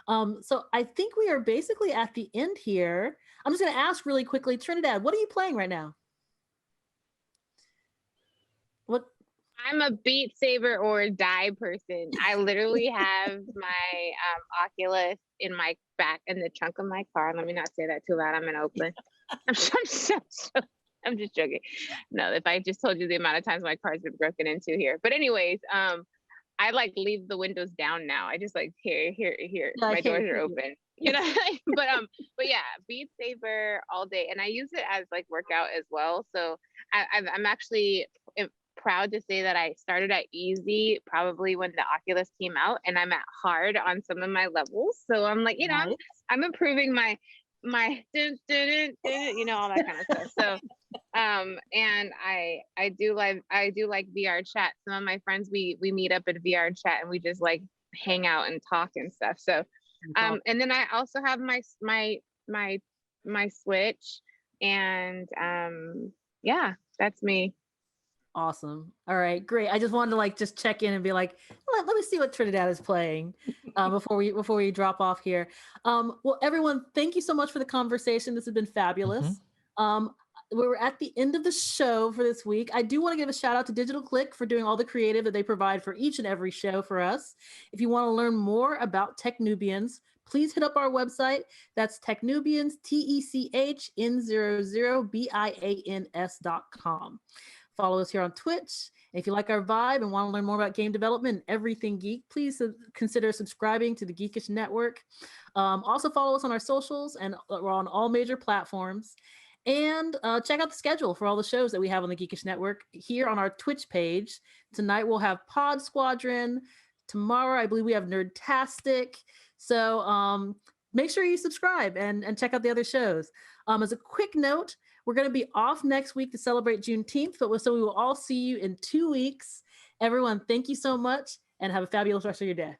So I think we are basically at the end here. I'm just going to ask really quickly, Trinidad, what are you playing right now? What? I'm a Beat Saber or die person. I literally have my Oculus in my back in the trunk of my car. Let me not say that too loud. I'm in Oakland. I'm just joking. No, if I just told you the amount of times my car's been broken into here. But anyways, I like leave the windows down now. I just like here. My doors are open. But yeah, Beat Saber all day, and I use it as like workout as well. So I'm actually proud to say that I started at easy probably when the Oculus came out, and I'm at hard on some of my levels. So I'm like, Nice. I'm improving my dun, dun, dun, all that kind of stuff. So and I do like VR chat. Some of my friends, we meet up at VR chat and we just like hang out and talk and stuff. So and then I also have my Switch, and yeah, that's me. Awesome. All right, great. I just wanted to like just check in and be like, let me see what Trinidad is playing before we drop off here. Well, everyone, thank you so much for the conversation. This has been fabulous. We're at the end of the show for this week. I do want to give a shout out to Digital Click for doing all the creative that they provide for each and every show for us. If you want to learn more about Technubians, please hit up our website. That's technubians, techn00bians.com. Follow us here on Twitch. And if you like our vibe and want to learn more about game development and everything geek, please consider subscribing to the Geekish Network. Also follow us on our socials, and we're on all major platforms. And check out the schedule for all the shows that we have on the Geekish Network here on our Twitch page. Tonight we'll have Pod Squadron. Tomorrow, I believe we have Nerdtastic. So make sure you subscribe and check out the other shows. As a quick note, we're going to be off next week to celebrate Juneteenth, so we will all see you in 2 weeks. Everyone, thank you so much and have a fabulous rest of your day.